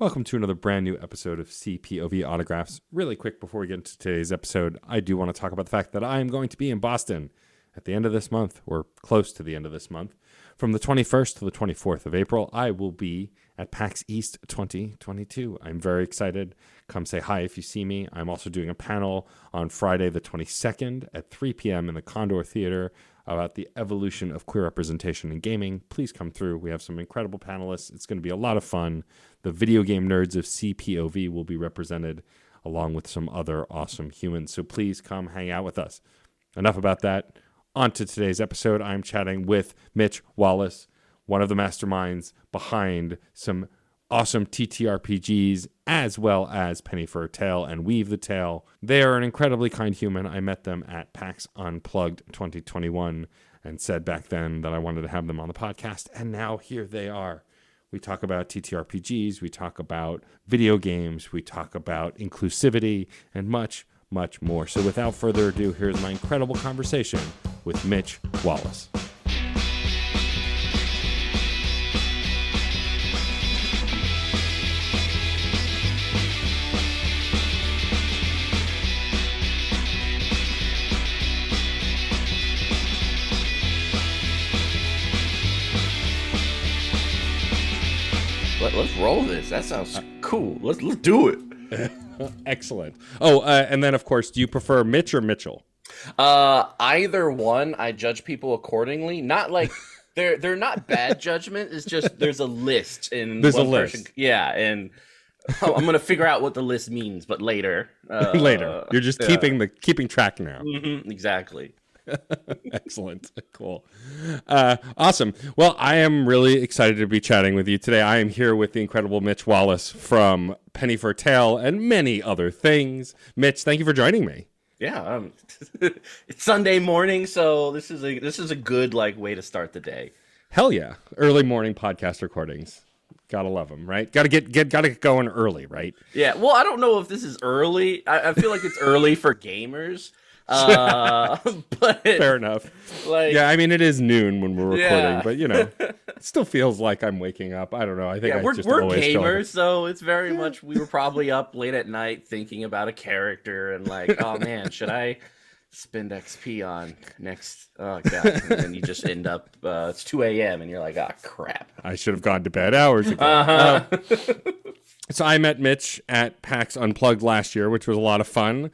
Welcome to another brand new episode of CPOV Autographs. Really quick before we get into today's episode, I do want to talk about the fact that I am going to be in Boston at the end of this month, or close to the end of this month. From the 21st to the 24th of April, I will be at PAX East 2022. I'm very excited. Come say hi if you see me. I'm also doing a panel on Friday the 22nd at 3 p.m. in the Condor Theater about the evolution of queer representation in gaming. Please come through. We have some incredible panelists. It's going to be a lot of fun. The video game nerds of CPOV will be represented along with some other awesome humans. So please come hang out with us. Enough about that. On to today's episode. I'm chatting with Mitch Wallace, one of the masterminds behind some awesome TTRPGs, as well as Penny for a Tale and Weave the Tale. They are an incredibly kind human. I met them at PAX Unplugged 2021 and said back then that I wanted to have them on the podcast, and now here they are. We talk about TTRPGs, we talk about video games, we talk about inclusivity, and much, much more. So without further ado, here's my incredible conversation with Mitch Wallace. Let's roll this. That sounds cool. Let's do it. Excellent. Oh, and then of course, do you prefer Mitch or Mitchell? Either one. I judge people accordingly. Not like they're not bad judgment. It's just there's a list and there's a list. Yeah, and I'm gonna figure out what the list means, but later. Later. You're just keeping track now. Mm-hmm, exactly. Excellent. Cool. Awesome. Well, I am really excited to be chatting with you today. I am here with the incredible Mitch Wallace from Penny for a Tale and many other things. Mitch, thank you for joining me. Yeah, it's Sunday morning, so this is a good way to start the day. Hell yeah. Early morning podcast recordings. Gotta love them, right? Gotta get going early, right? Yeah. Well, I don't know if this is early. I feel like it's early for gamers. But fair enough. Yeah, I mean it is noon when we're recording, but it still feels like I'm waking up. I don't know. I think we're gamers, so it's very much we were probably up late at night thinking about a character and oh man, should I spend XP on next? Oh god, and then you just end up it's 2 a.m. and you're like, oh crap, I should have gone to bed hours ago. So I met Mitch at PAX Unplugged last year, which was a lot of fun,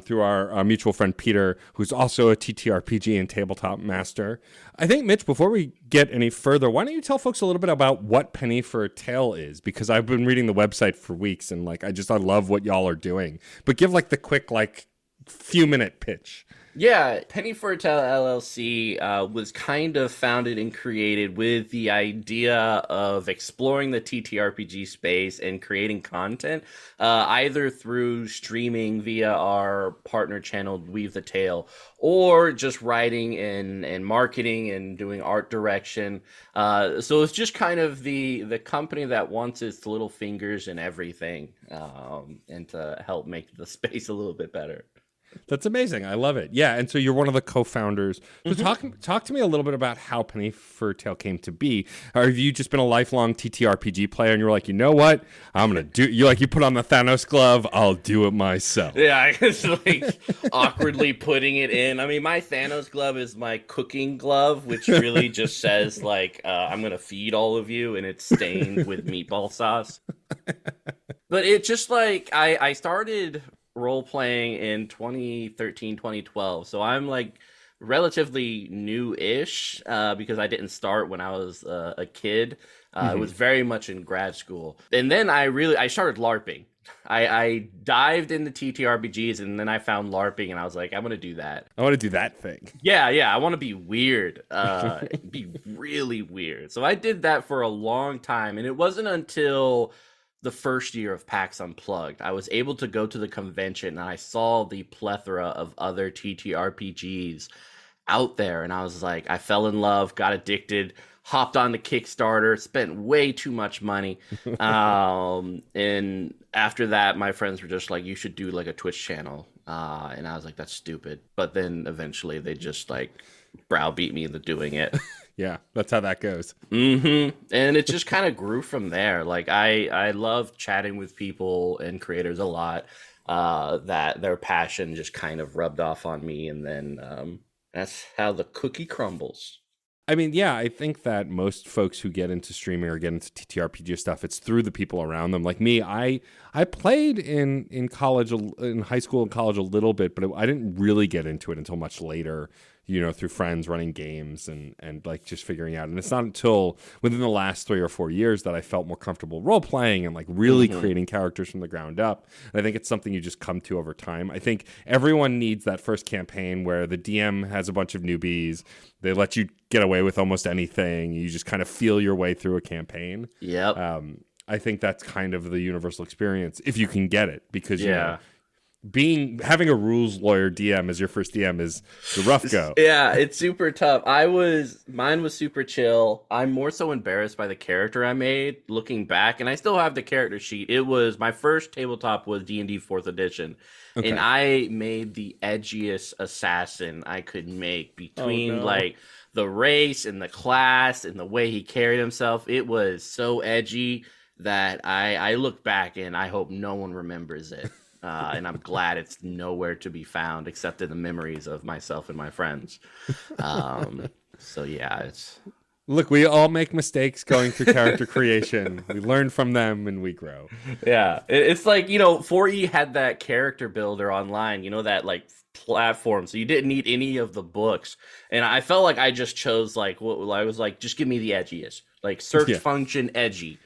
through our mutual friend Peter, who's also a TTRPG and tabletop master. I think, Mitch, before we get any further, why don't you tell folks a little bit about what Penny for a Tale is? Because I've been reading the website for weeks, and I love what y'all are doing. But give the quick few minute pitch. Yeah, Penny for a Tale LLC was kind of founded and created with the idea of exploring the TTRPG space and creating content, either through streaming via our partner channel, Weave the Tale, or just writing and marketing and doing art direction. So it's just kind of the company that wants its little fingers in everything, and to help make the space a little bit better. That's amazing. I love it. Yeah, and so you're one of the co-founders. So talk to me a little bit about how Penny for a Tale came to be. Or have you just been a lifelong TTRPG player and you're like, you know what? I'm going to do... You put on the Thanos glove, I'll do it myself. Yeah, it's awkwardly putting it in. I mean, my Thanos glove is my cooking glove, which really just says, I'm going to feed all of you, and it's stained with meatball sauce. But it just, I started role-playing in 2013, 2012. So I'm relatively new-ish because I didn't start when I was a kid. It was very much in grad school. And then I started LARPing. I dived into TTRPGs and then I found LARPing and I was like, I want to do that. I want to do that thing. Yeah. I want to be weird. Be really weird. So I did that for a long time. And it wasn't until the first year of PAX Unplugged, I was able to go to the convention and I saw the plethora of other TTRPGs out there. And I was like, I fell in love, got addicted, hopped on the Kickstarter, spent way too much money. And after that, my friends were just like, you should do a Twitch channel. And I was like, that's stupid. But then eventually they just browbeat me into doing it. Yeah, that's how that goes. Mm-hmm. And it just kind of grew from there. Like I love chatting with people and creators a lot. That their passion just kind of rubbed off on me, and then that's how the cookie crumbles. I mean, yeah, I think that most folks who get into streaming or get into TTRPG stuff, it's through the people around them. Like me, I played in college, in high school and college a little bit, but I didn't really get into it until much later, through friends running games and like just figuring out. And it's not until within the last 3 or 4 years that I felt more comfortable role playing and like really creating characters from the ground up. And I think it's something you just come to over time. I think everyone needs that first campaign where the DM has a bunch of newbies. They let you get away with almost anything. You just kind of feel your way through a campaign. Yep. I think that's kind of the universal experience if you can get it, because having a rules lawyer DM as your first DM is the rough go. Yeah, it's super tough. Mine was super chill. I'm more so embarrassed by the character I made looking back, and I still have the character sheet. It was my first tabletop was D&D 4th edition. Okay. And I made the edgiest assassin I could make between like the race and the class and the way he carried himself. It was so edgy that I look back and I hope no one remembers it. And I'm glad it's nowhere to be found except in the memories of myself and my friends. So yeah, it's... Look, we all make mistakes going through character creation. We learn from them and we grow. Yeah, it's like, 4E had that character builder online, that like platform. So you didn't need any of the books. And I felt like I just chose like, what I was like, just give me the edgiest, like search function edgy.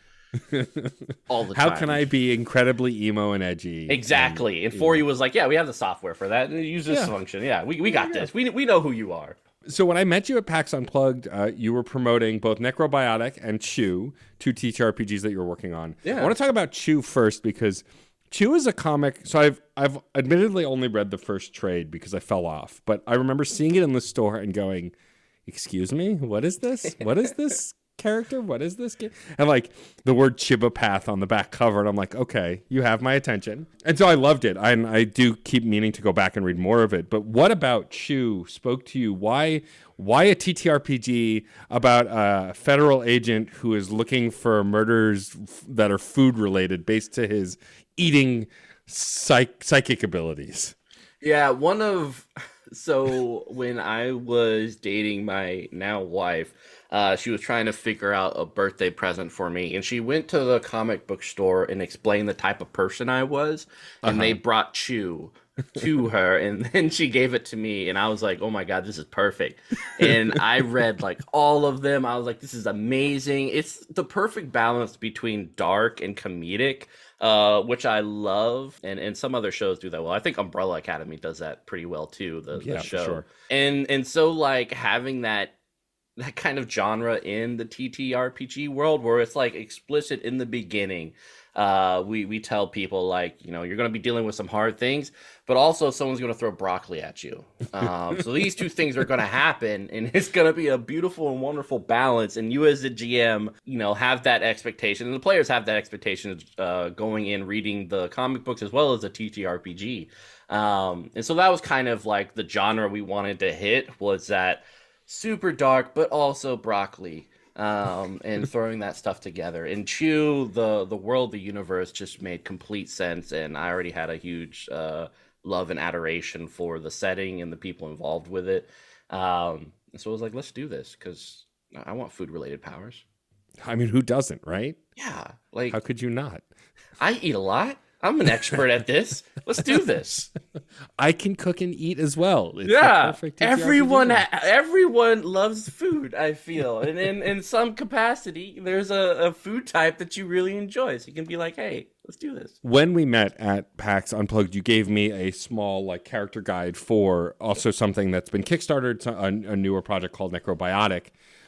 All the time. How can I be incredibly emo and edgy? Exactly. And 4E was like, yeah, we have the software for that. Use this function. Yeah, we got this. We know who you are. So when I met you at PAX Unplugged, you were promoting both Necrobiotic and Chew, two TTRPGs that you were working on. Yeah. I want to talk about Chew first because Chew is a comic. So I've admittedly only read the first trade because I fell off, but I remember seeing it in the store and going, "Excuse me, what is this? What is this character? What is this game?" And like the word Chibopath on the back cover, and I'm like, okay, you have my attention. And so I loved it. I do keep meaning to go back and read more of it. But what about Chew spoke to you? Why a TTRPG about a federal agent who is looking for murders that are food related based to his eating psychic abilities? Yeah, so when I was dating my now wife, she was trying to figure out a birthday present for me, and she went to the comic book store and explained the type of person I was, and they brought Chew to her, and then she gave it to me, and I was like, oh my god, this is perfect. And I read like all of them. I was like, this is amazing. It's the perfect balance between dark and comedic, which I love, and some other shows do that well. I think Umbrella Academy does that pretty well too, the show. For sure. And so like having that kind of genre in the TTRPG world where it's like explicit in the beginning. We tell people like, you're going to be dealing with some hard things, but also someone's going to throw broccoli at you. So these two things are going to happen, and it's going to be a beautiful and wonderful balance. And you as the GM, have that expectation, and the players have that expectation going in, reading the comic books as well as the TTRPG. And so that was kind of like the genre we wanted to hit, was that super dark, but also broccoli. And throwing that stuff together. And Chew, the world, the universe just made complete sense, and I already had a huge love and adoration for the setting and the people involved with it. So I was like, let's do this, because I want food-related powers. I mean, who doesn't, right? Yeah. Like, how could you not? I eat a lot. I'm an expert at this. Let's do this. I can cook and eat as well. It's everyone loves food, I feel. And in some capacity, there's a food type that you really enjoy. So you can be like, hey, let's do this. When we met at PAX Unplugged, you gave me a small like character guide for also something that's been kickstarted, a newer project called Necrobiotic.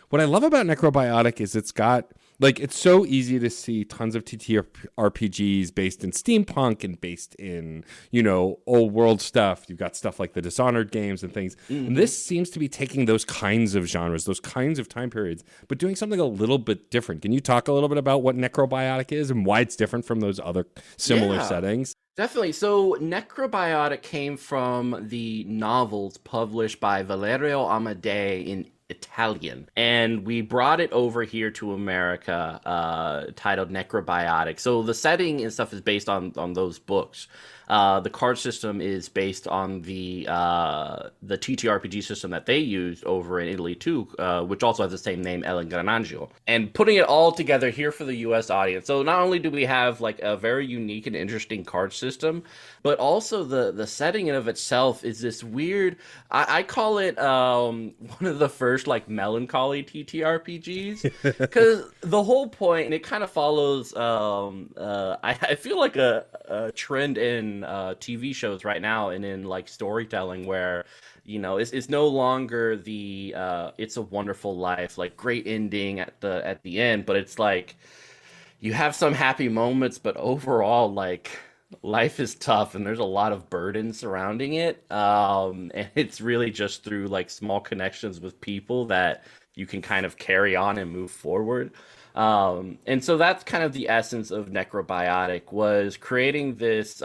What I love about Necrobiotic is it's got... like, it's so easy to see tons of TTRPGs based in steampunk and based in, old world stuff. You've got stuff like the Dishonored games and things. Mm-hmm. And this seems to be taking those kinds of genres, those kinds of time periods, but doing something a little bit different. Can you talk a little bit about what Necrobiotic is and why it's different from those other similar settings? Definitely. So Necrobiotic came from the novels published by Valerio Amadei in Italian. And we brought it over here to America, titled Necrobiotic. So the setting and stuff is based on those books. The card system is based on the TTRPG system that they used over in Italy too, which also has the same name, El Engranaggio. And putting it all together here for the U.S. audience. So not only do we have like a very unique and interesting card system, but also the setting in of itself is this weird. I call it one of the first like melancholy TTRPGs, because the whole point, and it kind of follows. I feel like a trend in TV shows right now and in like storytelling where it's no longer the It's a Wonderful Life, like great ending at the end, but it's like you have some happy moments, but overall like life is tough and there's a lot of burden surrounding it, and it's really just through like small connections with people that you can kind of carry on and move forward. And so that's kind of the essence of Necrobiotic, was creating this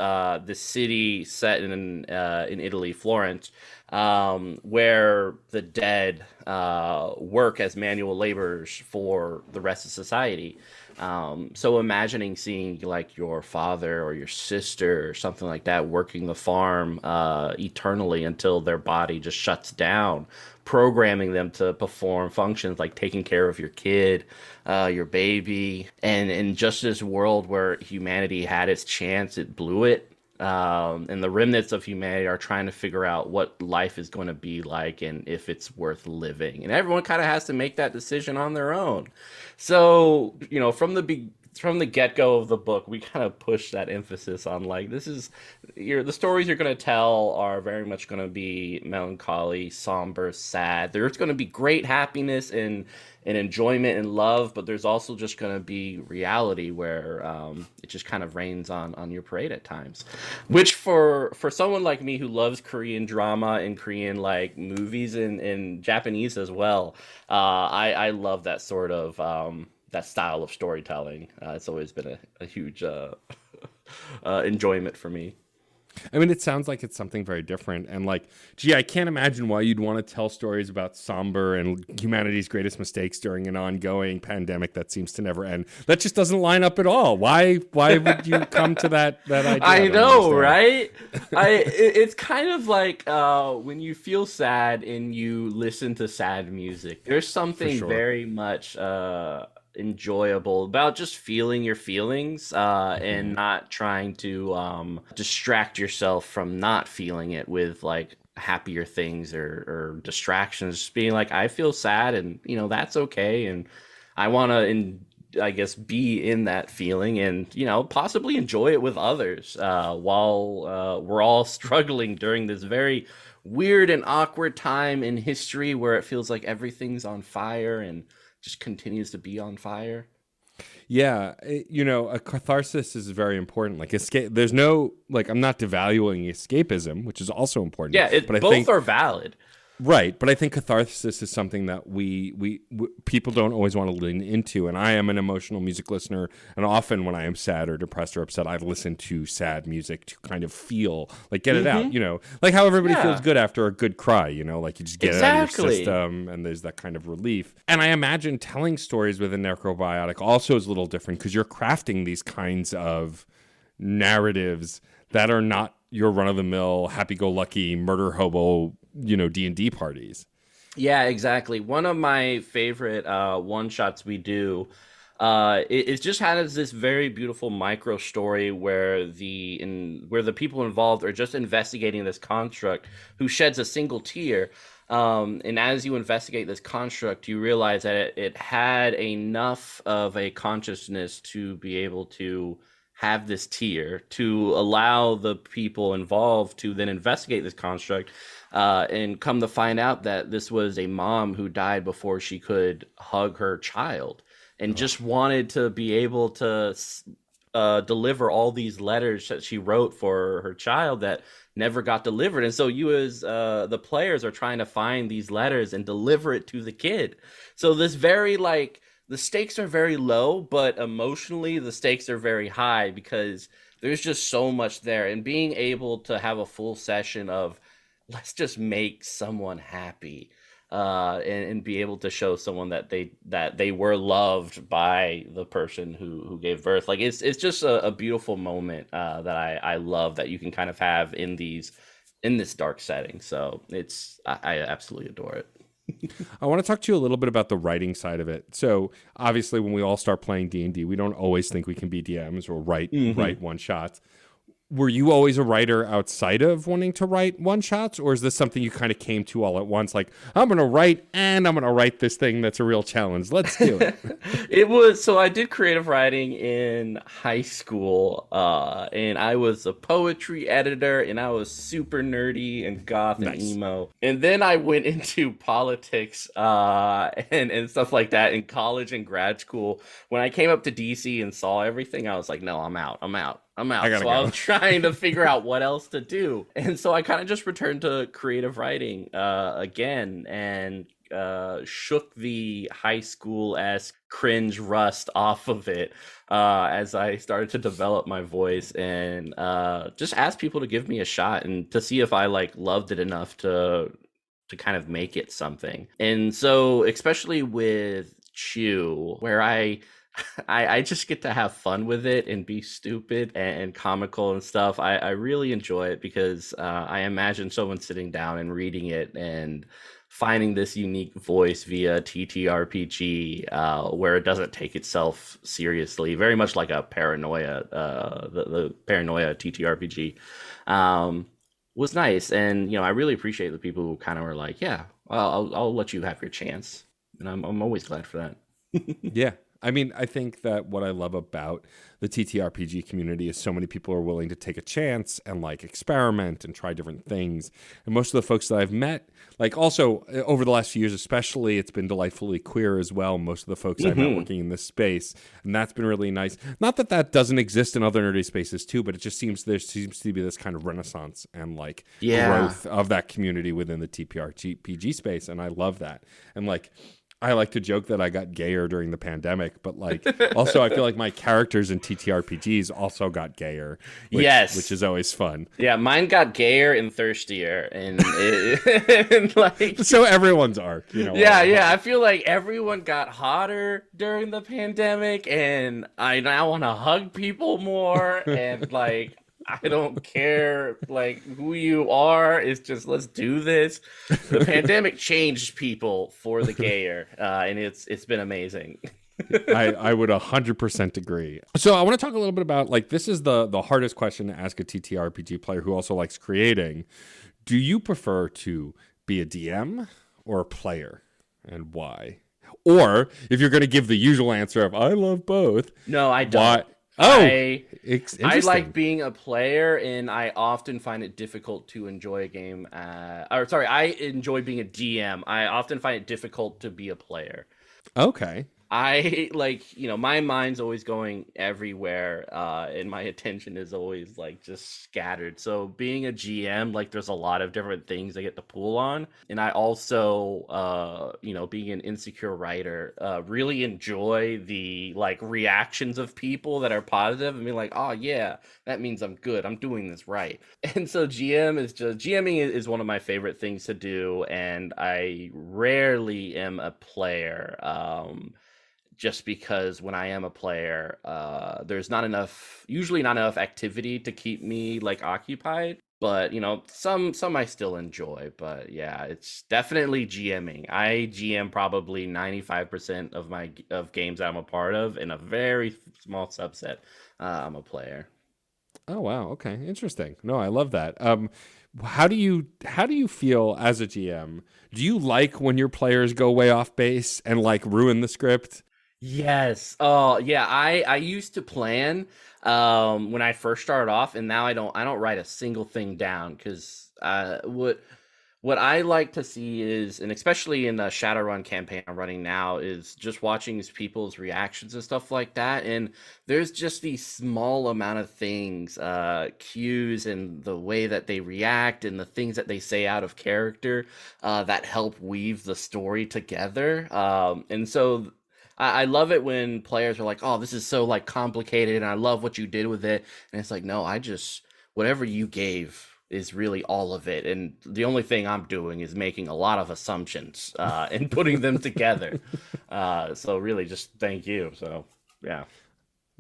city set in Italy, Florence, where the dead work as manual laborers for the rest of society. So imagining seeing like your father or your sister or something like that working the farm eternally until their body just shuts down, programming them to perform functions like taking care of your kid, your baby, and in just this world where humanity had its chance, it blew it. And the remnants of humanity are trying to figure out what life is going to be like and if it's worth living. And everyone kind of has to make that decision on their own. So, from the get-go of the book, we kind of push that emphasis on like the stories you're going to tell are very much going to be melancholy, somber, sad. There's going to be great happiness and enjoyment and love, but there's also just going to be reality where it just kind of rains on your parade at times. Which for someone like me who loves Korean drama and Korean like movies and Japanese as well, I love that sort of that style of storytelling. It's always been a huge enjoyment for me. I mean, it sounds like it's something very different. And like, gee, I can't imagine why you'd want to tell stories about somber and humanity's greatest mistakes during an ongoing pandemic that seems to never end. That just doesn't line up at all. Why would you come to that idea? I know, right? It's kind of like when you feel sad and you listen to sad music. There's something very much enjoyable about just feeling your feelings and not trying to distract yourself from not feeling it with like happier things or distractions. Just being like, I feel sad and that's okay, and I want to I guess be in that feeling and possibly enjoy it with others while we're all struggling during this very weird and awkward time in history where it feels like everything's on fire and just continues to be on fire. Yeah, a catharsis is very important. Like escape, there's no like I'm not devaluing escapism, which is also important. Yeah, but both are valid. Right, but I think catharsis is something that we people don't always want to lean into, and I am an emotional music listener, and often when I am sad or depressed or upset, I listen to sad music to kind of feel, like get it out, like how everybody feels good after a good cry, like you just get it out of your system, and there's that kind of relief. And I imagine telling stories with a Necrobiotic also is a little different because you're crafting these kinds of narratives that are not your run-of-the-mill, happy-go-lucky, murder hobo D&D parties. Yeah, exactly. One of my favorite one-shots we do, it just has this very beautiful micro story where the people involved are just investigating this construct who sheds a single tear. And as you investigate this construct, you realize that it had enough of a consciousness to be able to have this tier to allow the people involved to then investigate this construct and come to find out that this was a mom who died before she could hug her child and just wanted to be able to deliver all these letters that she wrote for her child that never got delivered. And so you as the players are trying to find these letters and deliver it to the kid. So this very like the stakes are very low, but emotionally the stakes are very high because there's just so much there. And being able to have a full session of let's just make someone happy and be able to show someone that they were loved by the person who gave birth. Like it's just a beautiful moment that I love that you can kind of have in this dark setting. So I absolutely adore it. I want to talk to you a little bit about the writing side of it. So obviously, when we all start playing D&D, we don't always think we can be DMs or write one shots. Were you always a writer outside of wanting to write one shots, or is this something you kind of came to all at once? Like, I'm going to write and I'm going to write this thing that's a real challenge. Let's do it. It was so I did creative writing in high school, and I was a poetry editor, and I was super nerdy and goth and emo. And then I went into politics and stuff like that in college and grad school. When I came up to DC and saw everything, I was like, no, I'm out. So I was trying to figure out what else to do. And so I kind of just returned to creative writing again and shook the high school-esque cringe rust off of it as I started to develop my voice and just asked people to give me a shot and to see if I loved it enough to kind of make it something. And so especially with Chew, where I just get to have fun with it and be stupid and comical and stuff. I really enjoy it because I imagine someone sitting down and reading it and finding this unique voice via TTRPG where it doesn't take itself seriously, very much like a Paranoia, the Paranoia TTRPG, was nice. And, I really appreciate the people who kind of were like, yeah, I'll let you have your chance. And I'm always glad for that. Yeah. I mean, I think that what I love about the TTRPG community is so many people are willing to take a chance and experiment and try different things. And most of the folks that I've met, also over the last few years, especially, it's been delightfully queer as well. Most of the folks I've met working in this space, and that's been really nice. Not that that doesn't exist in other nerdy spaces too, but it just seems there seems to be this kind of renaissance and growth of that community within the TTRPG space, and I love that. And I like to joke that I got gayer during the pandemic, but also I feel like my characters in TTRPGs also got gayer, which is always fun. Yeah, mine got gayer and thirstier, and so everyone's arc, Yeah. I feel like everyone got hotter during the pandemic, and I now want to hug people more, and I don't care who you are. It's just let's do this. The pandemic changed people for the gayer, and it's been amazing. I would 100% agree. So I want to talk a little bit about this is the hardest question to ask a TTRPG player who also likes creating. Do you prefer to be a DM or a player, and why? Or if you're going to give the usual answer of I love both. No, I don't. Why? I like being a player, and I often find it difficult to enjoy a game. I enjoy being a DM. I often find it difficult to be a player. Okay. I my mind's always going everywhere, and my attention is always just scattered. So being a GM, there's a lot of different things I get to pull on, and I also, being an insecure writer, really enjoy the reactions of people that are positive and be like, oh yeah, that means I'm good. I'm doing this right. And so GMing is one of my favorite things to do, and I rarely am a player. Just because when I am a player, there's usually not enough activity to keep me occupied. But some I still enjoy. But yeah, it's definitely GMing. I GM probably 95% of games that I'm a part of, in a very small subset. I'm a player. Oh wow, okay, interesting. No, I love that. How do you feel as a GM? Do you like when your players go way off base and ruin the script? Yes. Oh, yeah. I used to plan when I first started off, and now I don't write a single thing down because what I like to see is, and especially in the Shadowrun campaign I'm running now, is just watching people's reactions and stuff like that. And there's just these small amount of things, cues, and the way that they react and the things that they say out of character that help weave the story together. And so I love it when players are like, oh, this is so complicated, and I love what you did with it. And it's no, whatever you gave is really all of it. And the only thing I'm doing is making a lot of assumptions and putting them together. So really just thank you. So, yeah.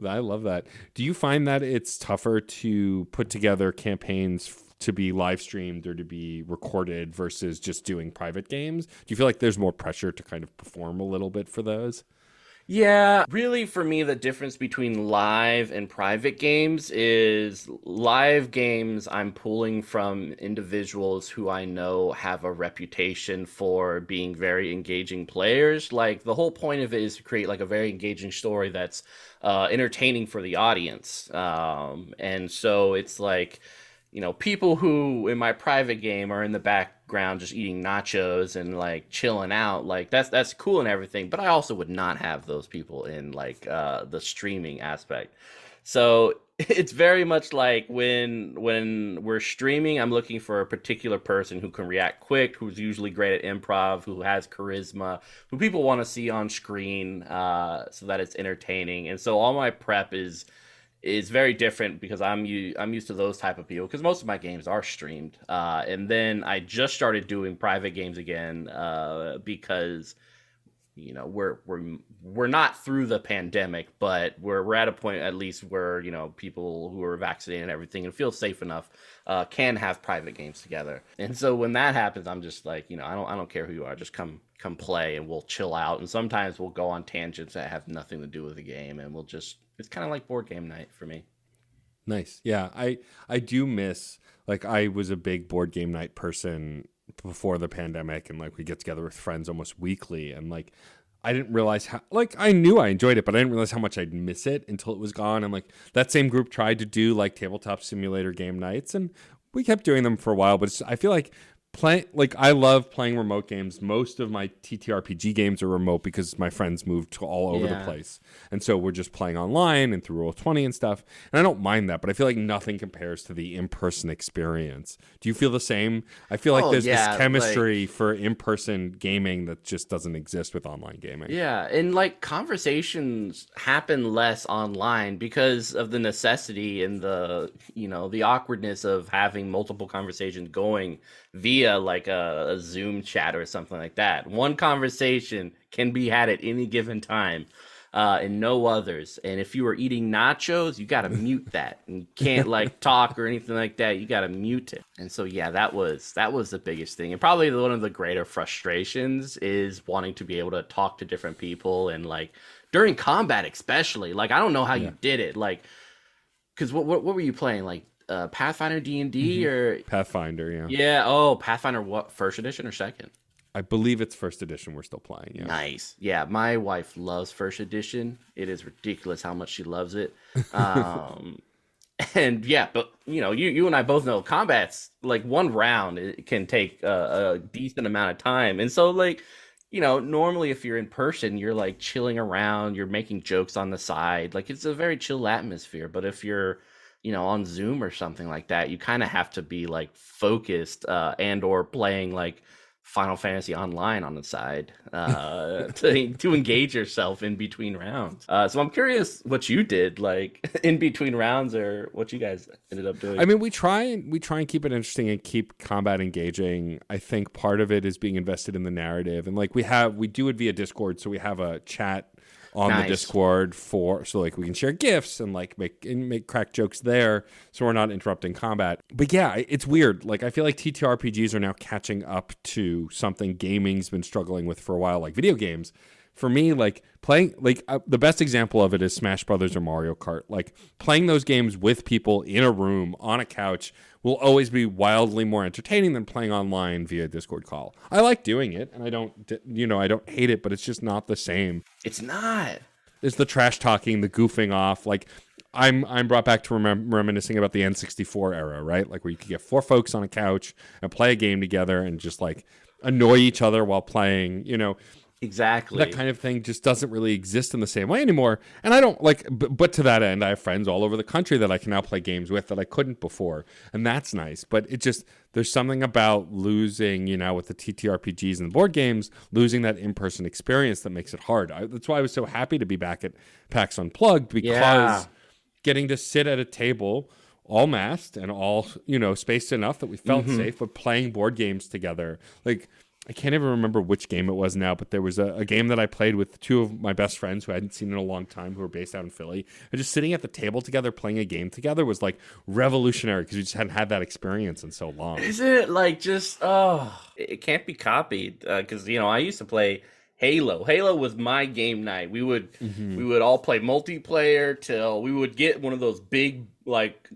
I love that. Do you find that it's tougher to put together campaigns to be live streamed or to be recorded versus just doing private games? Do you feel like there's more pressure to kind of perform a little bit for those? Yeah, really for me, the difference between live and private games is live games I'm pulling from individuals who I know have a reputation for being very engaging players. Like the whole point of it is to create like a very engaging story that's entertaining for the audience. And so it's like, people who in my private game are in the background just eating nachos and like chilling out, like that's cool and everything, but I also would not have those people in like the streaming aspect. So it's very much like when we're streaming, I'm looking for a particular person who can react quick, who's usually great at improv, who has charisma, who people want to see on screen, so that it's entertaining. And so all my prep is very different because I'm used to those type of people because most of my games are streamed. And then I just started doing private games again because we're not through the pandemic, but we're at a point at least where people who are vaccinated and everything and feel safe enough can have private games together. And so when that happens, I'm just like, I don't care who you are, just come play and we'll chill out. And sometimes we'll go on tangents that have nothing to do with the game, and it's kind of like board game night for me. Nice. Yeah, I do miss, like, I was a big board game night person before the pandemic, and like we get together with friends almost weekly, and like I didn't realize how, like, I knew I enjoyed it, but I didn't realize how much I'd miss it until it was gone. And like that same group tried to do like tabletop simulator game nights, and we kept doing them for a while, but I feel like I love playing remote games. Most of my TTRPG games are remote because my friends moved to all over the place. And so we're just playing online and through Roll20 and stuff. And I don't mind that, but I feel like nothing compares to the in-person experience. Do you feel the same? I feel like there's this chemistry for in-person gaming that just doesn't exist with online gaming. Yeah, and like conversations happen less online because of the necessity and the awkwardness of having multiple conversations going via like a Zoom chat or something like that. One conversation can be had at any given time, and no others. And if you are eating nachos, you got to mute that. And you can't like talk or anything like that. You got to mute it. And so, yeah, that was the biggest thing. And probably one of the greater frustrations is wanting to be able to talk to different people. And like during combat, especially, like, I don't know how you did it. Like, because what were you playing? Like, Pathfinder D&D or Pathfinder, Pathfinder, what, first edition or second? I believe it's first edition we're still playing. Yeah. Nice. Yeah, my wife loves first edition. It is ridiculous how much she loves it. And yeah, but you and I both know combat's like one round, it can take a decent amount of time. And so like, normally if you're in person, you're like chilling around, you're making jokes on the side. Like it's a very chill atmosphere. But if you're on Zoom or something like that, you kind of have to be like focused and or playing like Final Fantasy Online on the side to engage yourself in between rounds. So I'm curious what you did like in between rounds, or what you guys ended up doing. I mean, we try and keep it interesting and keep combat engaging. I think part of it is being invested in the narrative, and like we do it via Discord, so we have a chat on the Discord so like we can share gifs and like make crack jokes there, so we're not interrupting combat. But yeah, it's weird. Like I feel like TTRPGs are now catching up to something gaming's been struggling with for a while, like video games. For me, like playing, like the best example of it is Smash Brothers or Mario Kart. Like playing those games with people in a room on a couch will always be wildly more entertaining than playing online via Discord call. I like doing it, and I don't hate it, but it's just not the same. It's not. It's the trash talking, the goofing off. Like I'm brought back to reminiscing about the N64 era, right? Like where you could get 4 folks on a couch and play a game together and just like annoy each other while playing, Exactly. That kind of thing just doesn't really exist in the same way anymore. And I don't like, but to that end, I have friends all over the country that I can now play games with that I couldn't before. And that's nice. But it just, there's something about losing, with the TTRPGs and the board games, losing that in-person experience that makes it hard. That's why I was so happy to be back at PAX Unplugged, because getting to sit at a table all masked and all, spaced enough that we felt safe, but playing board games together. Like, I can't even remember which game it was now, but there was a game that I played with two of my best friends who I hadn't seen in a long time, who were based out in Philly. And just sitting at the table together playing a game together was like revolutionary because we just hadn't had that experience in so long. Is it like just, it can't be copied. Because, I used to play Halo. Halo was my game night. We would all play multiplayer till we would get one of those big like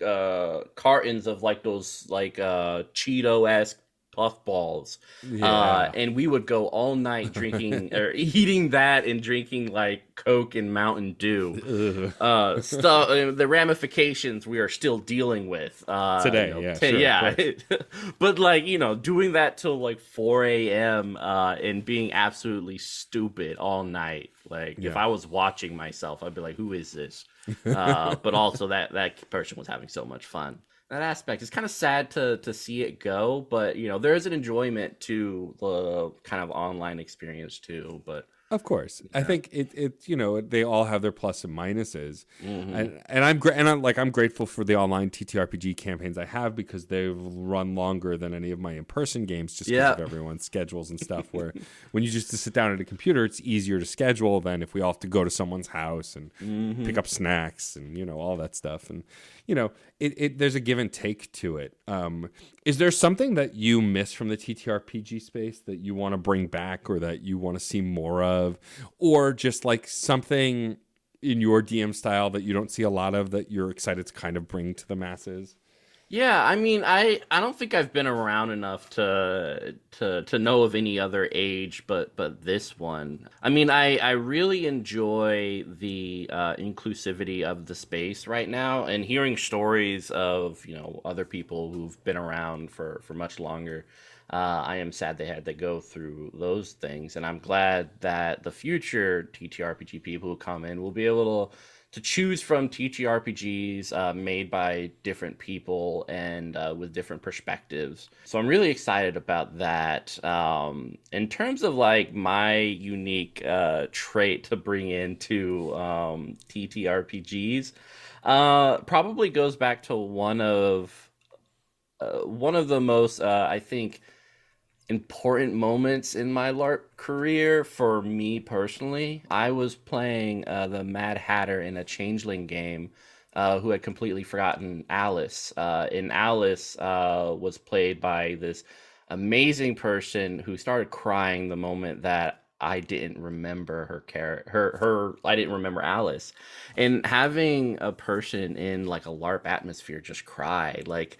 cartons of like those like Cheeto-esque puffballs, and we would go all night drinking or eating that and drinking like Coke and Mountain Dew. Stuff, the ramifications we are still dealing with today. But like doing that till like 4 a.m. And being absolutely stupid all night. Like if I was watching myself, I'd be like, "Who is this?" But also that person was having so much fun. That aspect is kind of sad to see it go, but there is an enjoyment to the kind of online experience too. But of course, I think it they all have their plus and minuses, and I'm grateful for the online TTRPG campaigns I have because they've run longer than any of my in-person games just because of everyone's schedules and stuff. Where when you just sit down at a computer, it's easier to schedule than if we all have to go to someone's house and pick up snacks and all that stuff. And there's a give and take to it. Is there something that you miss from the TTRPG space that you want to bring back or that you want to see more of, or just like something in your DM style that you don't see a lot of that you're excited to kind of bring to the masses? Yeah, I mean, I don't think I've been around enough to know of any other age, but this one. I mean, I really enjoy the inclusivity of the space right now, and hearing stories of other people who've been around for much longer. I am sad they had to go through those things, and I'm glad that the future TTRPG people who come in will be able to choose from TTRPGs made by different people and with different perspectives. So I'm really excited about that. In terms of like my unique trait to bring into TTRPGs, probably goes back to one of the most I think important moments in my LARP career for me personally. I was playing the Mad Hatter in a Changeling game who had completely forgotten Alice. And Alice was played by this amazing person who started crying the moment that I didn't remember I didn't remember Alice. And having a person in like a LARP atmosphere just cry, like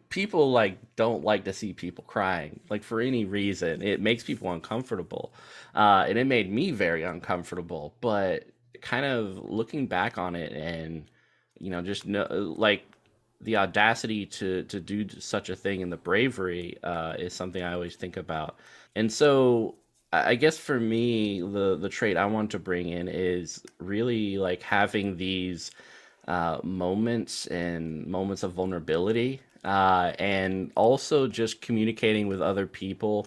people like don't like to see people crying, like for any reason. It makes people uncomfortable, and it made me very uncomfortable. But kind of looking back on it, and just like the audacity to do such a thing and the bravery is something I always think about. And so I guess for me, the trait I want to bring in is really like having these moments of vulnerability, and also just communicating with other people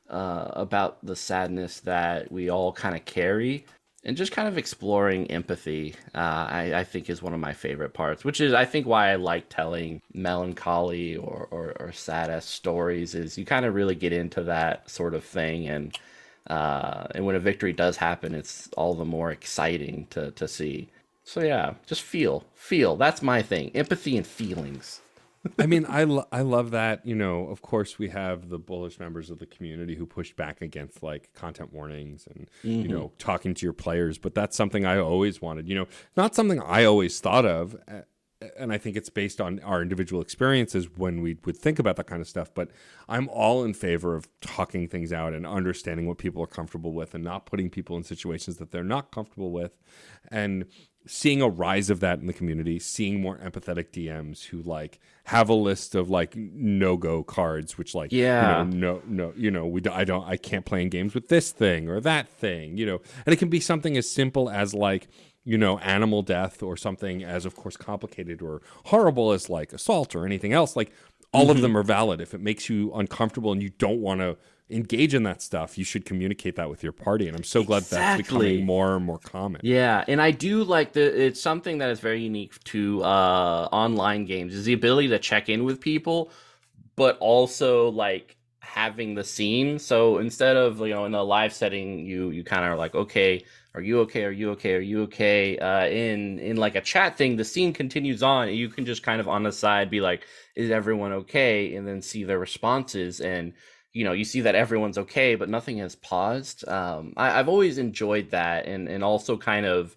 about the sadness that we all kind of carry, and just kind of exploring empathy. I think is one of my favorite parts, which is I think why I like telling melancholy or sad-ass stories, is you kind of really get into that sort of thing, and when a victory does happen, it's all the more exciting to see. So yeah, just feel. That's my thing. Empathy and feelings. I mean, I love that. Of course, we have the bullish members of the community who pushed back against like content warnings and talking to your players. But that's something I always wanted. Not something I always thought of. And I think it's based on our individual experiences when we would think about that kind of stuff. But I'm all in favor of talking things out and understanding what people are comfortable with and not putting people in situations that they're not comfortable with. And seeing a rise of that in the community, seeing more empathetic DMs who like have a list of like no-go cards, which like, I can't play in games with this thing or that thing, and it can be something as simple as like, animal death, or something as, of course, complicated or horrible as like assault or anything else. Like all of them are valid. If it makes you uncomfortable and you don't want to engage in that stuff, you should communicate that with your party. And I'm so glad that's becoming more and more common. Yeah, and I do like it's something that is very unique to online games is the ability to check in with people, but also like having the scene. So instead of, you know, in a live setting, you kind of are like, okay, are you okay? Are you okay? Are you okay? In like a chat thing, the scene continues on, and you can just kind of on the side be like, is everyone okay? And then see their responses, and you know, you see that everyone's okay, but nothing has paused. I've always enjoyed that, and also kind of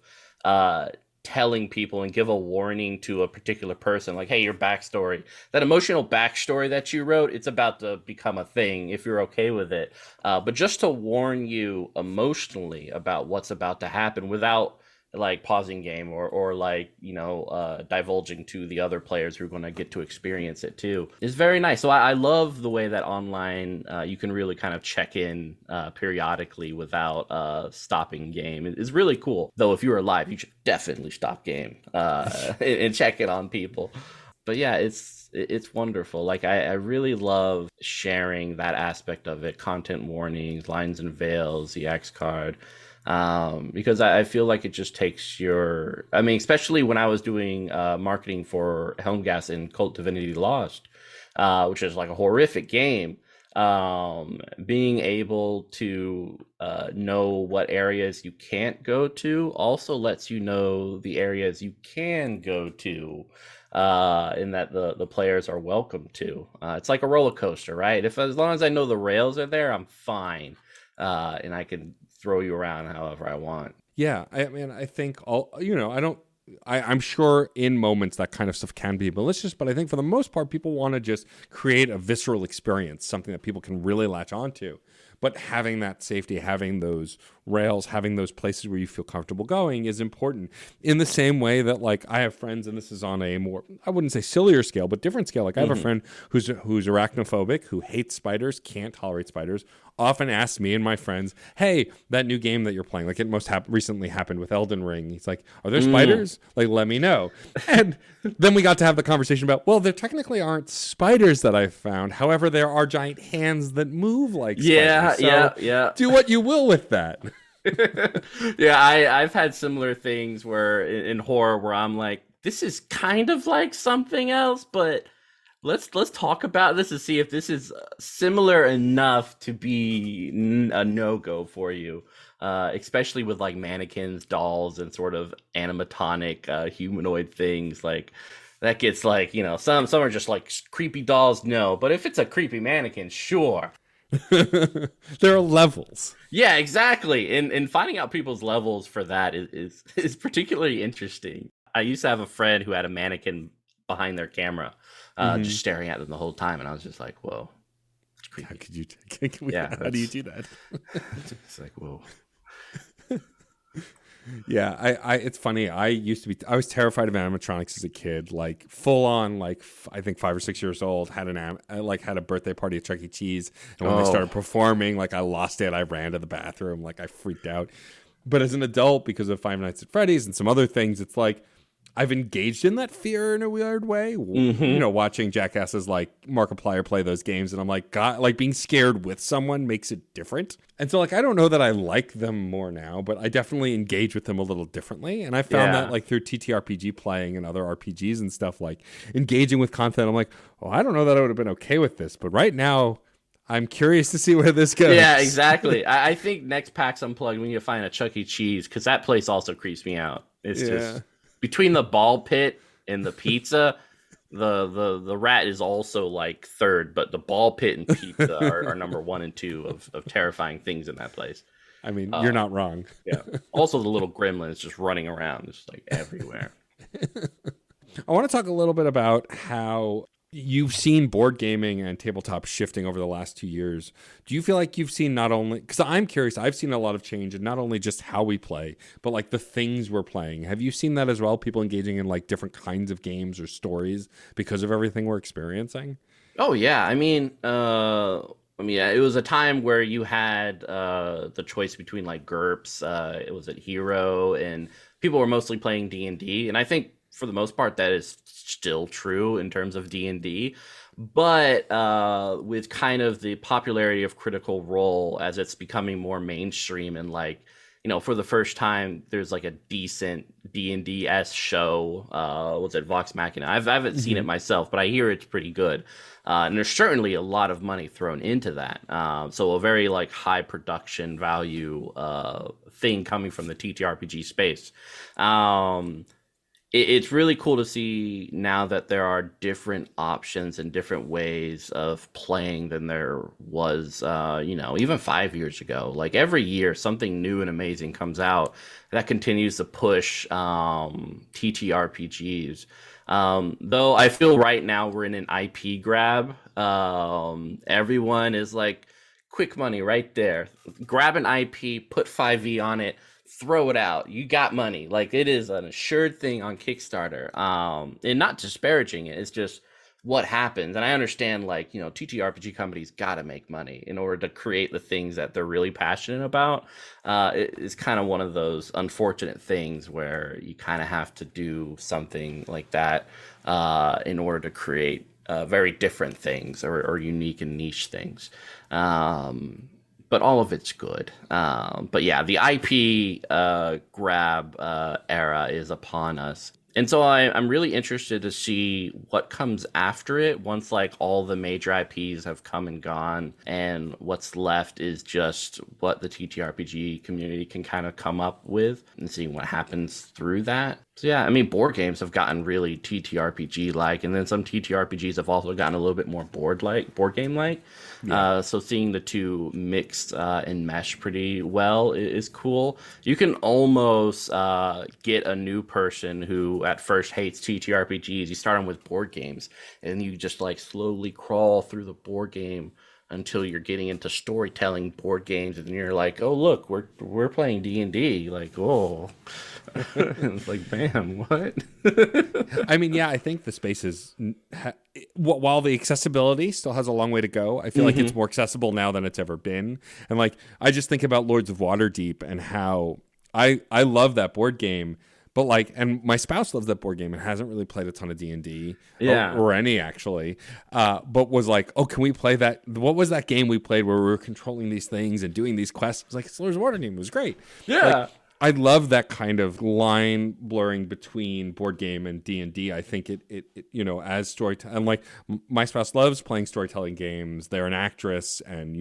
telling people and give a warning to a particular person, like, hey, your backstory, that emotional backstory that you wrote, it's about to become a thing if you're okay with it. But just to warn you emotionally about what's about to happen without like pausing game or like, you know, divulging to the other players who are going to get to experience it too, is very nice. So I love the way that online you can really kind of check in periodically without stopping game. It's really cool. Though if you were live, you should definitely stop game and check in on people. But yeah, it's wonderful. Like I really love sharing that aspect of it, content warnings, lines and veils, the X card. Because I feel like it just takes your, I mean, especially when I was doing marketing for Helmgas in Cult Divinity Lost, which is like a horrific game, being able to know what areas you can't go to also lets you know the areas you can go to, in that the players are welcome to. It's like a roller coaster, right? As long as I know the rails are there, I'm fine, and I can throw you around however I want. Yeah, I mean, I think I'm sure in moments that kind of stuff can be malicious, but I think for the most part, people want to just create a visceral experience, something that people can really latch onto. But having that safety, having those rails, having those places where you feel comfortable going is important. In the same way that, like, I have friends, and this is on a more, I wouldn't say sillier scale, but different scale. Like, I have a friend who's arachnophobic, who hates spiders, can't tolerate spiders, often asks me and my friends, hey, that new game that you're playing, like it most recently happened with Elden Ring. He's like, are there spiders? Like, let me know. And then we got to have the conversation about, well, there technically aren't spiders that I've found. However, there are giant hands that move like spiders. Yeah. Do what you will with that. Yeah, I've had similar things where in horror where I'm like, this is kind of like something else, but let's talk about this to see if this is similar enough to be a no-go for you, especially with like mannequins, dolls, and sort of animatronic humanoid things. Like that gets like, you know, some are just like creepy dolls, no, but if it's a creepy mannequin, sure. There are levels. Yeah, exactly. And finding out people's levels for that is particularly interesting. I used to have a friend who had a mannequin behind their camera, just staring at them the whole time, and I was just like, "Whoa, it's creepy." How could you? How do you do that? It's like, whoa. Yeah, I it's funny. I was terrified of animatronics as a kid, like full on, like I think 5 or 6 years old. Had a birthday party at Chuck E. Cheese, and when they started performing, like I lost it. I ran to the bathroom, like I freaked out. But as an adult, because of Five Nights at Freddy's and some other things, it's like I've engaged in that fear in a weird way. You know, watching jackasses like Markiplier play those games, and I'm like, God, like being scared with someone makes it different. And so, like, I don't know that I like them more now, but I definitely engage with them a little differently. And I found that, like, through TTRPG playing and other RPGs and stuff, like engaging with content, I'm like, oh, I don't know that I would have been okay with this, but right now, I'm curious to see where this goes. Yeah, exactly. I think next PAX Unplugged, we need to find a Chuck E. Cheese, because that place also creeps me out. It's just between the ball pit and the pizza, the rat is also like third, but the ball pit and pizza are number 1 and 2 of terrifying things in that place. I mean, you're not wrong. Yeah. Also, the little gremlin is just running around, just like everywhere. I want to talk a little bit about how you've seen board gaming and tabletop shifting over the last 2 years. Do you feel like you've seen not only, because I'm curious, I've seen a lot of change in not only just how we play, but like the things we're playing. Have you seen that as well? People engaging in like different kinds of games or stories because of everything we're experiencing? Oh yeah. I mean, it was a time where you had the choice between like GURPS, it was a Hero, and people were mostly playing D&D. And I think for the most part, that is still true in terms of D&D. But with kind of the popularity of Critical Role as it's becoming more mainstream and like, for the first time, there's like a decent D&D-esque show. Was it Vox Machina? I haven't seen it myself, but I hear it's pretty good. And there's certainly a lot of money thrown into that. So a very like high production value thing coming from the TTRPG space. It's really cool to see now that there are different options and different ways of playing than there was, even 5 years ago. Like every year, something new and amazing comes out that continues to push TTRPGs. Though I feel right now we're in an IP grab. Everyone is like, quick money right there. Grab an IP, put 5e on it, throw it out. You got money. Like it is an assured thing on Kickstarter. And not disparaging it. It's just what happens. And I understand like, TTRPG companies got to make money in order to create the things that they're really passionate about. It's kind of one of those unfortunate things where you kind of have to do something like that in order to create very different things or unique and niche things. But all of it's good. But yeah, the IP grab era is upon us. And so I'm really interested to see what comes after it once like all the major IPs have come and gone, and what's left is just what the TTRPG community can kind of come up with and seeing what happens through that. So yeah, I mean, board games have gotten really TTRPG-like, and then some TTRPGs have also gotten a little bit more board game-like. Yeah. So seeing the two mixed and mesh pretty well is cool. You can almost get a new person who at first hates TTRPGs. You start them with board games, and you just like slowly crawl through the board game until you're getting into storytelling board games, and then you're like, oh look, we're playing D&D. Like, oh. It's like, bam, what? I mean, yeah, I think the space is, while the accessibility still has a long way to go, I feel like it's more accessible now than it's ever been. And like, I just think about Lords of Waterdeep and how I love that board game, but like, and my spouse loves that board game and hasn't really played a ton of D&D or any actually, but was like, oh, can we play that? What was that game we played where we were controlling these things and doing these quests? I was like, it's Lords of Waterdeep. It was great. Yeah. Like, I love that kind of line blurring between board game and D&D. I think it as storytelling. And like my spouse loves playing storytelling games. They're an actress, and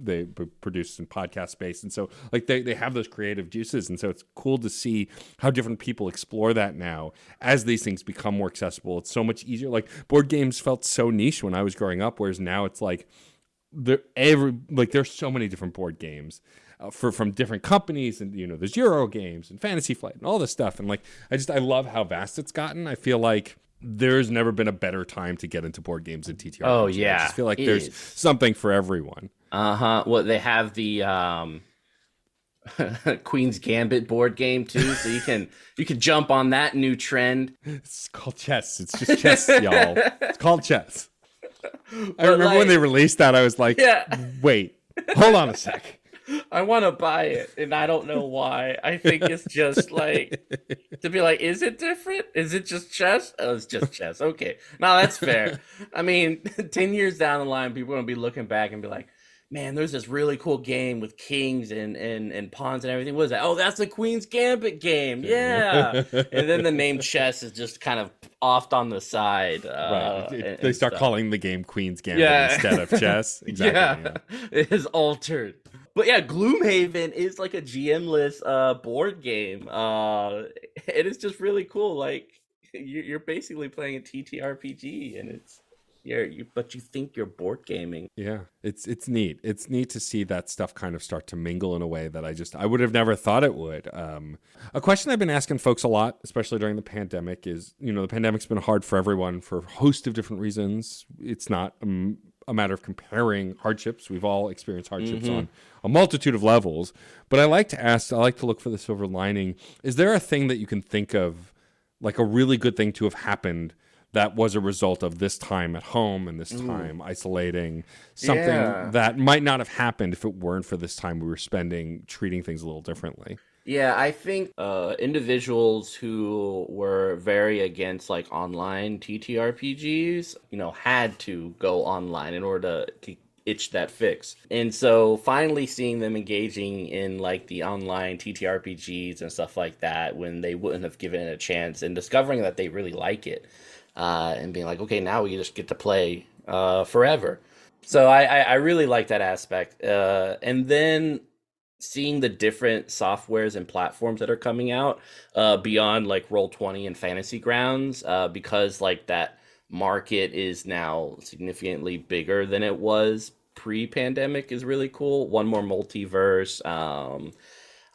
they produce in podcast space, and so like they have those creative juices. And so it's cool to see how different people explore that now as these things become more accessible. It's so much easier. Like board games felt so niche when I was growing up, whereas now it's like there's so many different board games. From different companies, and there's Euro games and Fantasy Flight and all this stuff, and like I love how vast it's gotten. I feel like there's never been a better time to get into board games and TTRPGs. Oh yeah, I just feel like there's something for everyone. Well, they have the Queen's Gambit board game too, so you can jump on that new trend. It's called chess. It's just chess, y'all. It's called chess. I remember when they released that, I was like, wait, hold on a sec. I want to buy it, and I don't know why. I think it's just like to be like, is it different? Is it just chess? Oh, it's just chess. Okay, no, that's fair. I mean, 10 years down the line, people are gonna be looking back and be like, man, there's this really cool game with kings and pawns and everything. What is that? Oh, that's the Queen's Gambit game. Yeah. And then the name chess is just kind of off on the side. Right. They start calling the game Queen's Gambit instead of chess. Exactly. Yeah. It is altered. But yeah, Gloomhaven is like a GM-less board game. It is just really cool. Like you're basically playing a TTRPG, and it's but you think you're board gaming. Yeah, it's neat. It's neat to see that stuff kind of start to mingle in a way that I would have never thought it would. A question I've been asking folks a lot, especially during the pandemic, is the pandemic's been hard for everyone for a host of different reasons. It's not a matter of comparing hardships. We've all experienced hardships on a multitude of levels. But I like to look for the silver lining. Is there a thing that you can think of, like a really good thing to have happened that was a result of this time at home and this time isolating, something that might not have happened if it weren't for this time we were spending treating things a little differently? Yeah, I think individuals who were very against like online TTRPGs, had to go online in order to itch that fix. And so finally seeing them engaging in like the online TTRPGs and stuff like that when they wouldn't have given it a chance and discovering that they really like it, and being like, okay, now we just get to play forever. So I really like that aspect. And then seeing the different softwares and platforms that are coming out beyond like Roll20 and Fantasy Grounds, because like that market is now significantly bigger than it was pre-pandemic is really cool. One More Multiverse.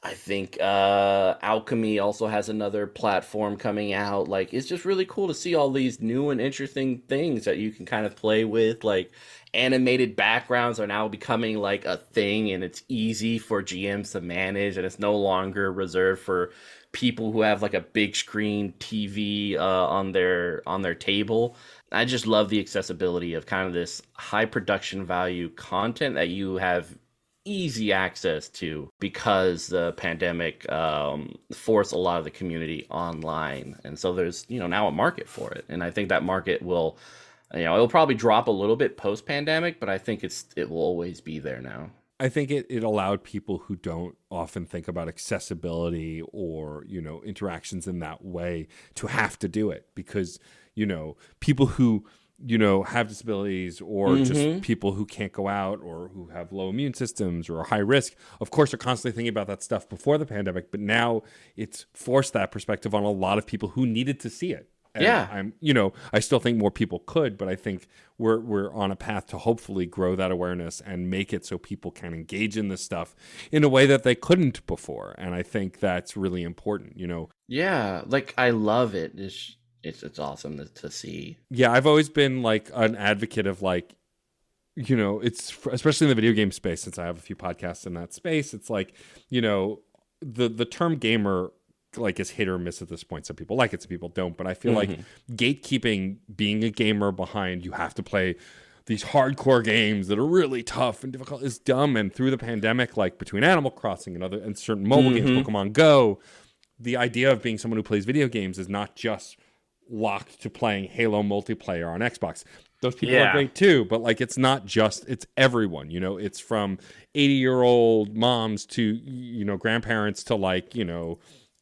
I think Alchemy also has another platform coming out. Like, it's just really cool to see all these new and interesting things that you can kind of play with. Like, animated backgrounds are now becoming like a thing, and it's easy for GMs to manage, and it's no longer reserved for people who have like a big screen TV on their table. I just love the accessibility of kind of this high production value content that you have easy access to because the pandemic forced a lot of the community online, and so there's now a market for it, and I think that market will it'll probably drop a little bit post pandemic, but I think it will always be there now. I think it allowed people who don't often think about accessibility or, interactions in that way to have to do it because, people who, have disabilities or just people who can't go out or who have low immune systems or are high risk, of course, are constantly thinking about that stuff before the pandemic. But now it's forced that perspective on a lot of people who needed to see it. And Yeah. I still think more people could, but I think we're on a path to hopefully grow that awareness and make it so people can engage in this stuff in a way that they couldn't before. And I think that's really important, Yeah, like I love it. It's awesome to see. Yeah, I've always been like an advocate of like, it's especially in the video game space, since I have a few podcasts in that space. It's like, the term gamer like is hit or miss at this point. Some people like it, some people don't. But I feel like gatekeeping being a gamer behind you have to play these hardcore games that are really tough and difficult is dumb. And through the pandemic, like between Animal Crossing and certain mobile games, Pokemon Go, the idea of being someone who plays video games is not just locked to playing Halo multiplayer on Xbox. Those people are great too, but like it's everyone, it's from 80-year-old moms to, grandparents to like,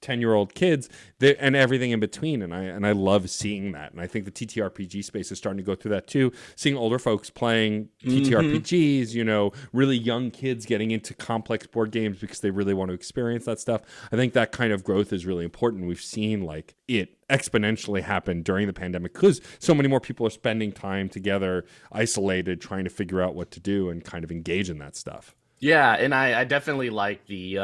10-year-old kids and everything in between. And I love seeing that. And I think the TTRPG space is starting to go through that too. Seeing older folks playing TTRPGs, really young kids getting into complex board games because they really want to experience that stuff. I think that kind of growth is really important. We've seen like it exponentially happen during the pandemic because so many more people are spending time together, isolated, trying to figure out what to do and kind of engage in that stuff. Yeah, and I definitely like the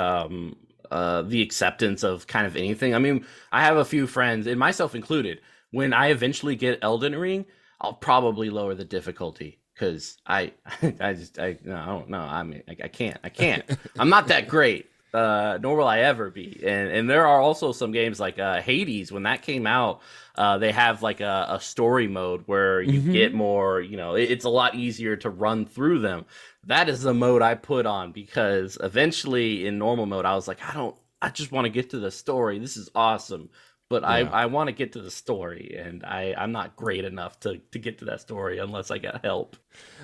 acceptance of kind of anything. I mean, I have a few friends, and myself included, when I eventually get Elden Ring, I'll probably lower the difficulty because I don't know. I mean, I can't. I'm not that great, nor will I ever be. And there are also some games like Hades. When that came out, they have like a story mode where you get more, it's a lot easier to run through them. That is the mode I put on because eventually in normal mode, I was like, I just want to get to the story. This is awesome. But I want to get to the story, and I'm not great enough to get to that story unless I get help.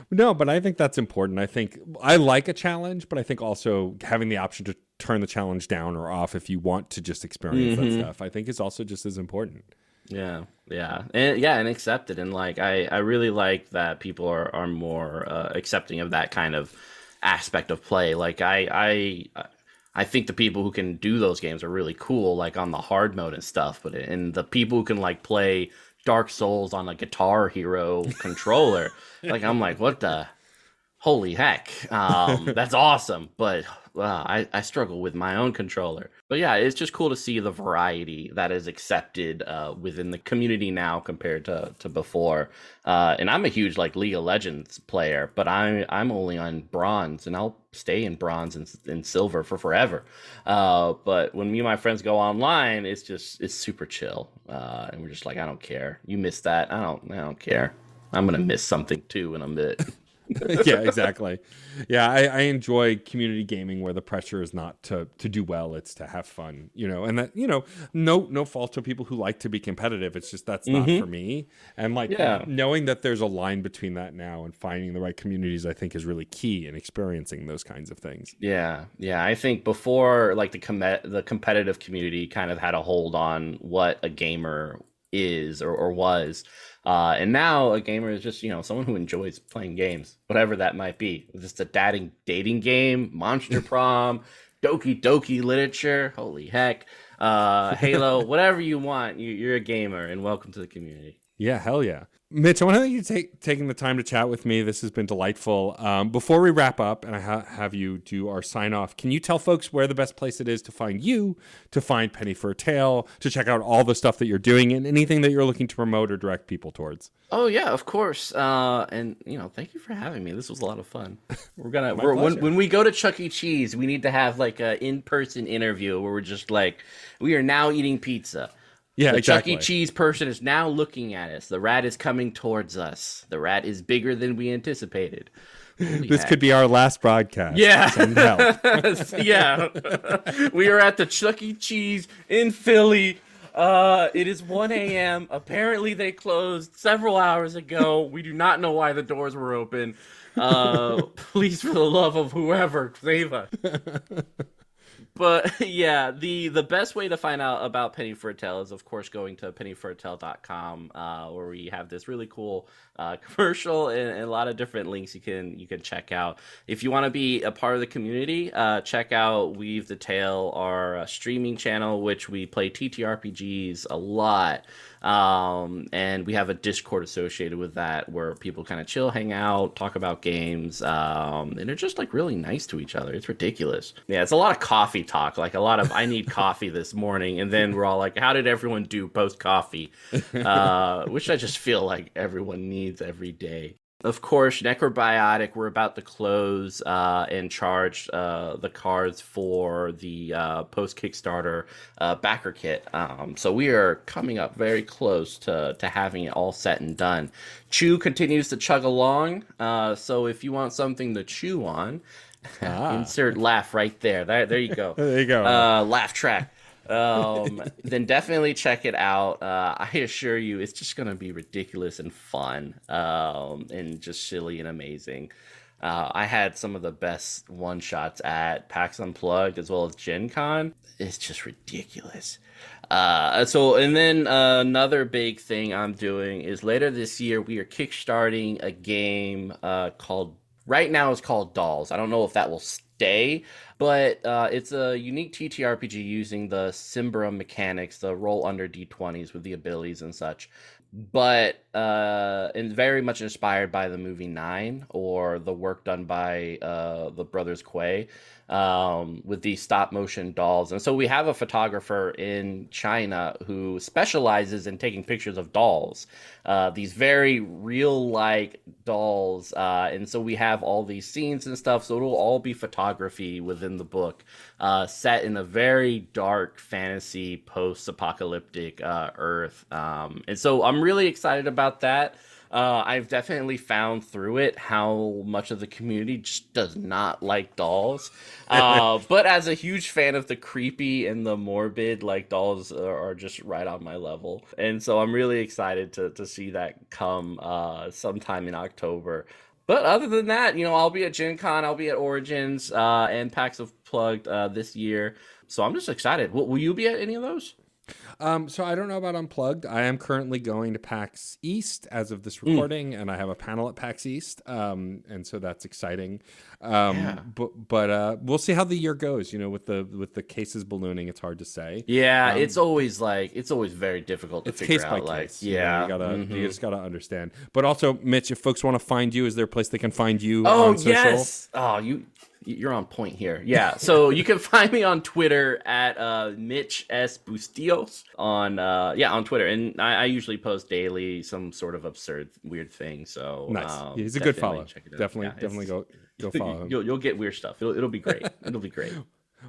No, but I think that's important. I think I like a challenge, but I think also having the option to turn the challenge down or off if you want to just experience that stuff, I think is also just as important. Yeah, and accept it. And like I really like that people are more accepting of that kind of aspect of play. Like I think the people who can do those games are really cool, like on the hard mode and stuff. And the people who can like play Dark Souls on a Guitar Hero controller, like I'm like, what the holy heck? That's awesome. But I struggle with my own controller. But yeah, it's just cool to see the variety that is accepted within the community now compared to before. And I'm a huge like League of Legends player, but I'm only on bronze, and I'll stay in bronze and silver for forever. But when me and my friends go online, it's super chill, and we're just like, I don't care. You missed that. I don't care. I'm gonna miss something too in a bit. Yeah, exactly. Yeah, I enjoy community gaming where the pressure is not to do well, it's to have fun, and that, no fault to people who like to be competitive. It's just that's not for me. And like Yeah. knowing that there's a line between that now and finding the right communities, I think is really key in experiencing those kinds of things. Yeah, yeah. I think before, like the competitive community kind of had a hold on what a gamer is or was, and now a gamer is just someone who enjoys playing games, whatever that might be. Just a dating game, Monster Prom, Doki Doki Literature. Holy heck, Halo, whatever you want. You're a gamer, and welcome to the community. Yeah, hell yeah. Mitch, I want to thank you taking the time to chat with me. This has been delightful. Before we wrap up and I have you do our sign off, can you tell folks where the best place it is to find you, to find Penny for a Tale, to check out all the stuff that you're doing and anything that you're looking to promote or direct people towards? Oh yeah, of course. And thank you for having me. This was a lot of fun. My When we go to Chuck E. Cheese, we need to have like a in-person interview where we're just like, we are now eating pizza. Yeah, the exactly. Chuck E. Cheese person is now looking at us. The rat is coming towards us. The rat is bigger than we anticipated. This could be our last broadcast. Yeah. Send help. Yeah. We are at the Chuck E. Cheese in Philly. It is 1 a.m. Apparently they closed several hours ago. We do not know why the doors were open. Please, for the love of whoever, save us. But yeah, the best way to find out about Penny for a Tale is, of course, going to pennyforatale.com, where we have this really cool commercial and a lot of different links you can check out. If you want to be a part of the community, check out Weave the Tale, our streaming channel, which we play TTRPGs a lot. And we have a Discord associated with that where people kind of chill, hang out, talk about games, and they're just like really nice to each other. It's ridiculous. Yeah, it's a lot of coffee talk, like a lot of I need coffee this morning, and then we're all like, how did everyone do post coffee? Which I just feel like everyone needs every day. Of course, Necrobiotic, we're about to close and charge the cards for the post-Kickstarter backer kit. So we are coming up very close to having it all set and done. Chew continues to chug along. So if you want something to chew on, insert laugh right there. There you go. There you go. Laugh track. Then definitely check it out. I assure you, it's just gonna be ridiculous and fun, and just silly and amazing. I had some of the best one shots at PAX Unplugged as well as Gen Con. It's just ridiculous. And then another big thing I'm doing is later this year we are kickstarting a game called. Right now it's called Dolls. I don't know if that will stay, but it's a unique TTRPG using the Simbra mechanics, the roll under d20s with the abilities and such. But and very much inspired by the movie Nine or the work done by the brothers Quay with these stop motion dolls. And so we have a photographer in China who specializes in taking pictures of dolls, these very real like dolls. And so we have all these scenes and stuff. So it'll all be photography within the book, set in a very dark fantasy post-apocalyptic Earth. And so I'm really excited about that. I've definitely found through it how much of the community just does not like dolls. But as a huge fan of the creepy and the morbid, like dolls are just right on my level. And so I'm really excited to see that come sometime in October. But other than that, I'll be at Gen Con, I'll be at Origins, and PAX Unplugged this year. So I'm just excited. Will you be at any of those? So I don't know about Unplugged. I am currently going to PAX East as of this recording, and I have a panel at PAX East, and so that's exciting. But we'll see how the year goes. With the cases ballooning, it's hard to say. Yeah, it's always very difficult to figure case out. By case. Yeah, you just gotta understand. But also, Mitch, if folks want to find you, is there a place they can find you? Oh, on social? Yes. Oh, you're on point here. Yeah. So you can find me on Twitter at Mitch S. Bustillos on Twitter. And I usually post daily some sort of absurd, weird thing. So nice. He's a good follow. Definitely go follow him. You'll get weird stuff. It'll be great. It'll be great.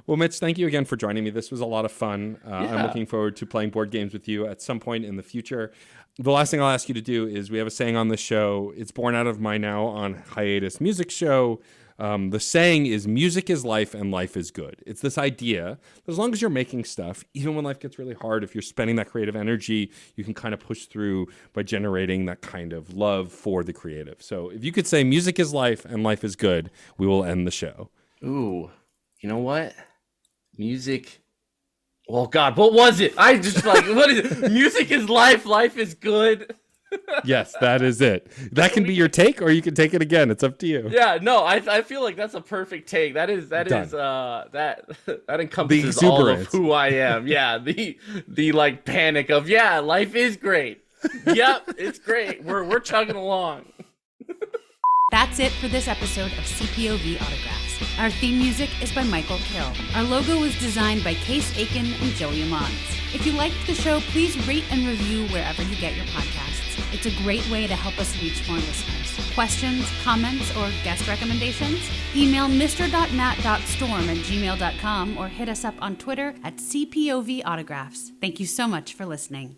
Well, Mitch, thank you again for joining me. This was a lot of fun. I'm looking forward to playing board games with you at some point in the future. The last thing I'll ask you to do is we have a saying on this show. It's born out of my now on hiatus music show. The saying is music is life and life is good. It's this idea that as long as you're making stuff, even when life gets really hard, if you're spending that creative energy, you can kind of push through by generating that kind of love for the creative. So if you could say music is life and life is good, we will end the show. Ooh, you know what? Music. Oh God, what was it? I just what is it? Music is life, life is good. Yes, that is it. That can be your take, or you can take it again. It's up to you. Yeah, no, I feel like that's a perfect take. That encompasses all of who I am. Yeah, the like panic of life is great. Yep, it's great. We're chugging along. That's it for this episode of CPOV Autographs. Our theme music is by Michael Kill. Our logo was designed by Case Aiken and Joey Amons. If you liked the show, please rate and review wherever you get your podcasts. It's a great way to help us reach more listeners. Questions, comments, or guest recommendations? Email mr.nat.storm@gmail.com or hit us up on Twitter at CPOV Autographs. Thank you so much for listening.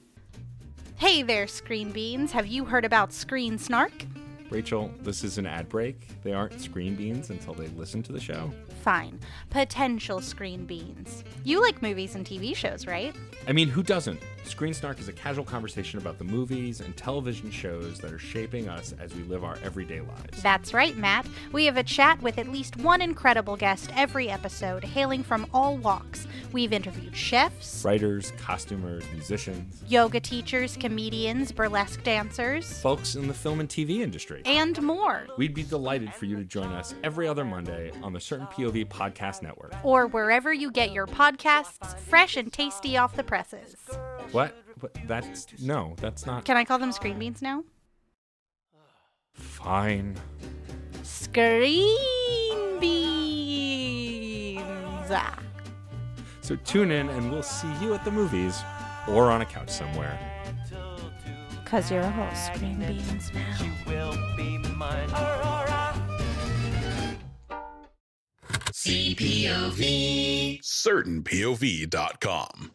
Hey there, Screen Beans. Have you heard about Screen Snark? Rachel, this is an ad break. They aren't screen beans until they listen to the show. Fine. Potential Screen Beans. You like movies and TV shows, right? I mean, who doesn't? Screen Snark is a casual conversation about the movies and television shows that are shaping us as we live our everyday lives. That's right, Matt. We have a chat with at least one incredible guest every episode, hailing from all walks. We've interviewed chefs, writers, costumers, musicians, yoga teachers, comedians, burlesque dancers, folks in the film and TV industry, and more. We'd be delighted for you to join us every other Monday on the Certain POV Podcast Network. Or wherever you get your podcasts, fresh and tasty off the presses. What? That's not... Can I call them Screen Beans now? Fine. Screen Beans! So tune in and we'll see you at the movies or on a couch somewhere. 'Cause you're all Screen Beans now. You will be mine. Aurora. CPOV. CertainPOV.com.